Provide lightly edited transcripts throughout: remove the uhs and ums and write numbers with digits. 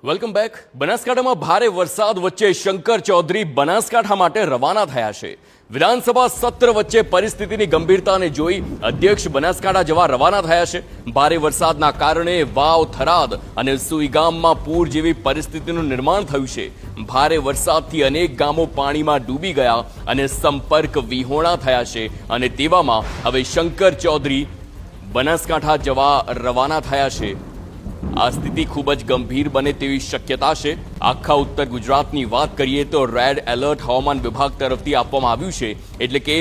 Welcome back. બનાસકાંઠામાં ભારે વરસાદ વચ્ચે શંકર ચૌધરી બનાસકાંઠા માટે રવાના થયા છે. વિધાનસભા સત્ર વચ્ચે પરિસ્થિતિની ગંભીરતાને જોઈ અધ્યક્ષ બનાસકાંઠા જવા રવાના થયા છે. ભારે વરસાદના કારણે વાવ, થરાદ અને સુઈગામમાં પૂર જેવી પરિસ્થિતિનું નિર્માણ થયું છે. ભારે વરસાદથી અનેક ગામો પાણીમાં ડૂબી ગયા અને સંપર્ક વિહોણા થયા છે. અને તેવામાં હવે શંકર ચૌધરી બનાસકાંઠા જવા રવાના થયા છે. આ સ્થિતિ ખૂબ જ ગંભીર બને તેવી શક્યતા છે. આખા ઉત્તર ગુજરાતની વાત કરીએ તો રેડ એલર્ટ હવામાન વિભાગ તરફથી આપવામાં આવ્યું છે. એટલે કે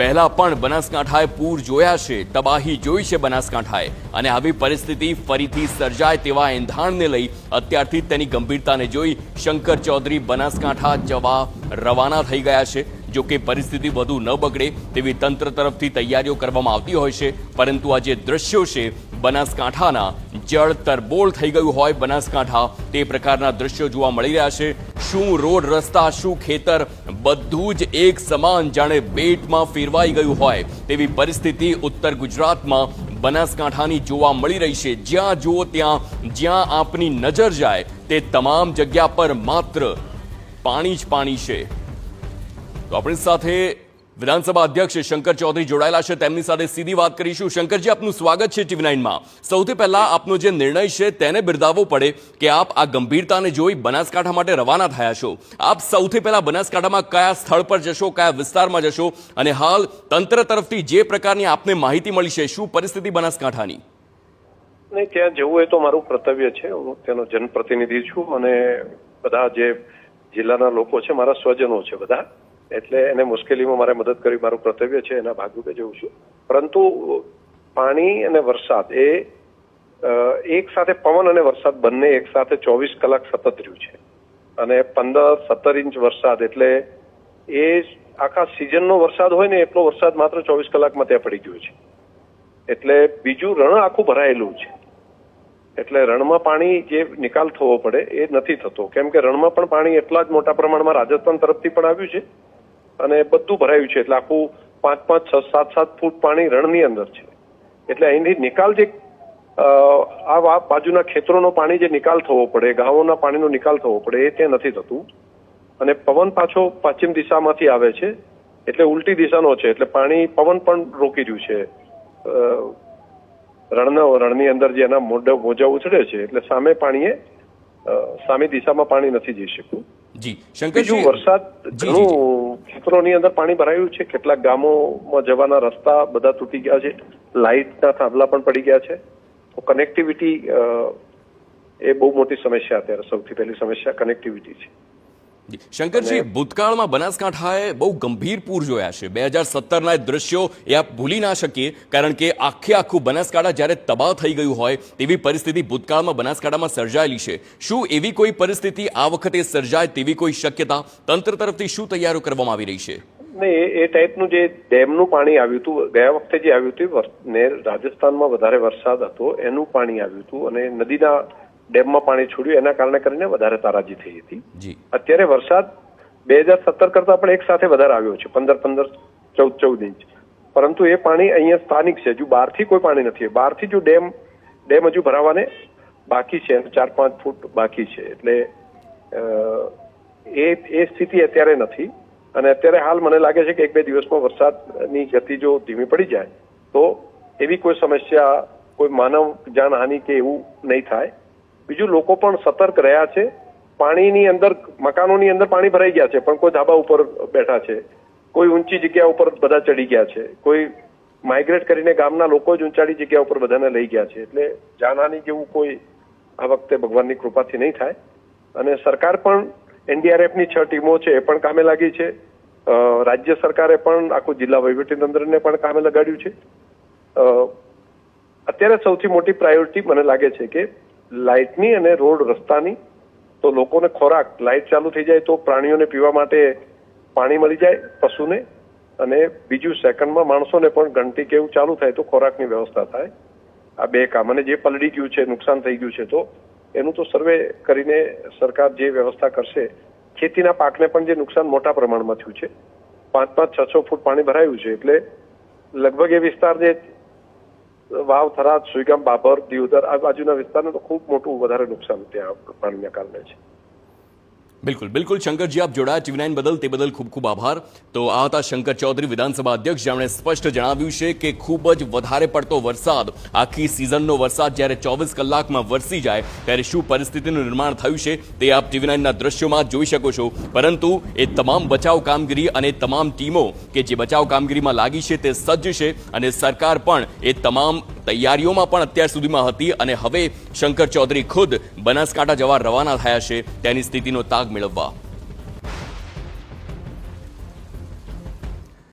પહેલા પણ બનાસકાંઠાએ પૂર જોયા છે, તબાહી જોઈ છે બનાસકાંઠાએ, અને આવી પરિસ્થિતિ ફરીથી સર્જાય તેવા એંધાણને લઈ અત્યારથી જ તેની ગંભીરતાને જોઈ શંકર ચૌધરી બનાસકાંઠા જવા રવાના થઈ ગયા છે. જો કે પરિસ્થિતિ વધુ ન બગડે તેવી તંત્ર તરફથી તૈયારીઓ કરવામાં આવતી હોય છે, પરંતુ આ જે દ્રશ્યો છે બનાસકાંઠાના, જળ તરબોળ થઈ ગયું હોય બનાસકાંઠા તે પ્રકારના દ્રશ્યો જોવા મળી રહ્યા છે. શું રોડ, રસ્તા, શું ખેતર, બધું જ એક સમાન જાણે બેટમાં ફેરવાઈ ગયું હોય તેવી પરિસ્થિતિ ઉત્તર ગુજરાતમાં બનાસકાંઠાની જોવા મળી રહી છે. જ્યાં જુઓ ત્યાં, જ્યાં આપની નજર જાય તે તમામ જગ્યા પર માત્ર પાણી જ પાણી છે. તો આપણી સાથે વિધાનસભા અધ્યક્ષ શંકર ચૌધરી જોડાયેલા છે, તેમની સાથે સીધી વાત કરીશું. શંકરજી, આપનું સ્વાગત છે TV9માં. સૌથી પહેલા આપનો જે નિર્ણય છે તેને બિરદાવવો પડે કે આપ આ ગંભીરતાને જોઈ બનાસકાંઠા માટે રવાના થયા છો. આપ સૌથી પહેલા બનાસકાંઠામાં કયા સ્થળ પર જશો, કયા વિસ્તારમાં જશો, અને હાલ તંત્ર તરફથી જે પ્રકારની આપને માહિતી મળી છે, શું પરિસ્થિતિ બનાસકાંઠાની? નહીં, ત્યાં જવું એ તો મારું કર્તવ્ય છે. હું તેનો જનપ્રતિનિધિ છું અને બધા જે જિલ્લાના લોકો છે મારા સ્વજનો છે બધા, એટલે એને મુશ્કેલીમાં મારે મદદ કરી મારું કર્તવ્ય છે, એના ભાગરૂપે જઉં છું. પરંતુ પાણી અને વરસાદ એ એક સાથે, પવન અને વરસાદ બંને એક સાથે 24 કલાક સતત રહ્યું છે. અને 15-17 ઇંચ વરસાદ એટલે એ આખા સિઝનનો વરસાદ હોય ને એટલો વરસાદ માત્ર 24 કલાકમાં ત્યાં પડી ગયો છે. એટલે બીજું રણ આખું ભરાયેલું છે. એટલે રણમાં પાણી જે નિકાલ થવો પડે એ નથી થતો, કેમ કે રણમાં પણ પાણી એટલા જ મોટા પ્રમાણમાં રાજસ્થાન તરફથી પણ આવ્યું છે અને બધું ભરાયું છે. એટલે આખું 5-5, 6-7 ફૂટ પાણી રણની અંદર છે. એટલે અહીંથી નિકાલ જે આ બાજુના ખેતરોનો પાણી જે નિકાલ થવો પડે, ગામોના પાણીનો નિકાલ થવો પડે એ ત્યાં નથી થતું. અને પવન પાછો પશ્ચિમ દિશામાંથી આવે છે એટલે ઉલટી દિશાનો છે, એટલે પાણી, પવન પણ રોકી રહ્યું છે રણની અંદર જે એના મોજા ઉછળે છે. એટલે સામે પાણીએ સામી દિશામાં પાણી નથી જઈ શકતું. જી શંકરજી, બીજું વરસાદ ઘણું ખેતરોની અંદર પાણી ભરાયું છે. કેટલાક ગામોમાં જવાના રસ્તા બધા તૂટી ગયા છે, લાઇટના થાંભલા પણ પડી ગયા છે. તો કનેક્ટિવિટી એ બહુ મોટી સમસ્યા, અત્યારે સૌથી પહેલી સમસ્યા કનેક્ટિવિટી છે. શંકરજી, ભૂતકાળમાં બનાસકાંઠાએ બહુ ગંભીર પૂર જોયા છે. 2017ના દ્રશ્યો એ આપ ભૂલી ના શકીએ, કારણ કે આખું બનાસકાંઠા જ્યારે તબાહ થઈ ગયું હોય તેવી પરિસ્થિતિ ભૂતકાળમાં બનાસકાંઠામાં સર્જાયેલી છે. શું એવી કોઈ પરિસ્થિતિ આ વખતે સર્જાય તેવી કોઈ શક્યતા તંત્ર તરફથી શું તૈયારીઓ કરવામાં આવી રહી છે? નહીં, એ ટાઈપનું જે ડેમનું પાણી આવ્યું હતું ગયા વખતે, જે આવ્યું હતું રાજસ્થાનમાં વધારે વરસાદ હતો એનું પાણી આવ્યું હતું અને નદીના ડેમમાં પાણી છોડ્યું, એના કારણે કરીને વધારે તારાજી થઈ હતી. અત્યારે વરસાદ 2017 કરતા પણ એક સાથે વધારે આવ્યો છે, 15-15, 14-14 ઇંચ. પરંતુ એ પાણી અહીંયા સ્થાનિક છે, હજુ બહારથી કોઈ પાણી નથી. બહારથી જો ડેમ હજુ ભરાવાને બાકી છે, 4-5 ફૂટ બાકી છે. એટલે એ સ્થિતિ અત્યારે નથી. અને અત્યારે હાલ મને લાગે છે કે 1-2 દિવસમાં વરસાદની ગતિ જો ધીમી પડી જાય તો એવી કોઈ સમસ્યા, કોઈ માનવ જાનહાનિ કે એવું નહીં થાય. બીજું, લોકો પણ સતર્ક રહ્યા છે. પાણીની અંદર, મકાનોની અંદર પાણી ભરાઈ ગયા છે, પણ કોઈ ધાબા ઉપર બેઠા છે, કોઈ ઊંચી જગ્યા ઉપર બધા ચડી ગયા છે, કોઈ માઇગ્રેટ કરીને ગામના લોકો જ ઊંચાડી જગ્યા ઉપર બધાને લઈ ગયા છે. એટલે જાનહાનિ જેવું કોઈ આ વખતે ભગવાનની કૃપાથી નહીં થાય. અને સરકાર પણ NDRFની 6 ટીમો છે એ પણ કામે લાગી છે. રાજ્ય સરકારે પણ આખું જિલ્લા વહીવટીતંત્રને પણ કામે લગાડ્યું છે. અત્યારે સૌથી મોટી પ્રાયોરિટી મને લાગે છે કે લાઇટની અને રોડ રસ્તાની. તો લોકોને ખોરાક, લાઇટ ચાલુ થઈ જાય તો પ્રાણીઓને પીવા માટે પાણી મળી જાય, પશુને. અને બીજું, સેકન્ડમાં માણસોને પણ ઘંટી કે એવું ચાલુ થાય તો ખોરાકની વ્યવસ્થા થાય. આ 2 કામ. અને જે પલળી ગયું છે, નુકસાન થઈ ગયું છે, તો એનું તો સર્વે કરીને સરકાર જે વ્યવસ્થા કરશે. ખેતીના પાકને પણ જે નુકસાન મોટા પ્રમાણમાં થયું છે, 5-5, 6-6 ફૂટ પાણી ભરાયું છે. એટલે લગભગ એ વિસ્તાર જે વાવ, થરાદ, સુઈગામ, બાબર, દિયોદર આ બાજુના વિસ્તારને તો ખૂબ મોટું વધારે નુકસાન ત્યાં પાણીના કારણે છે. બિલકુલ બિલકુલ શંકરજી, આપ જોડાયા TV9 બદલ, તે બદલ ખૂબ ખૂબ આભાર. તો આ હતા શંકર ચૌધરી, વિધાનસભા અધ્યક્ષ, જેમણે સ્પષ્ટ જણાવ્યું છે કે ખૂબ જ વધારે પડતો વરસાદ, આખી સિઝનનો વરસાદ જ્યારે 24 કલાકમાં વરસી જાય ત્યારે શું પરિસ્થિતિનું નિર્માણ થયું છે તે આપ TV9ના દ્રશ્યોમાં જોઈ શકો છો. પરંતુ એ તમામ બચાવ કામગીરી અને તમામ ટીમો કે જે બચાવ કામગીરીમાં લાગી છે તે સજ્જ છે અને સરકાર પણ એ તમામ તૈયારીઓમાં પણ અત્યાર સુધીમાં હતી અને હવે શંકર ચૌધરી ખુદ બનાસકાંઠા જવા રવાના થયા છે તેની સ્થિતિનો તાગ મેળવવા.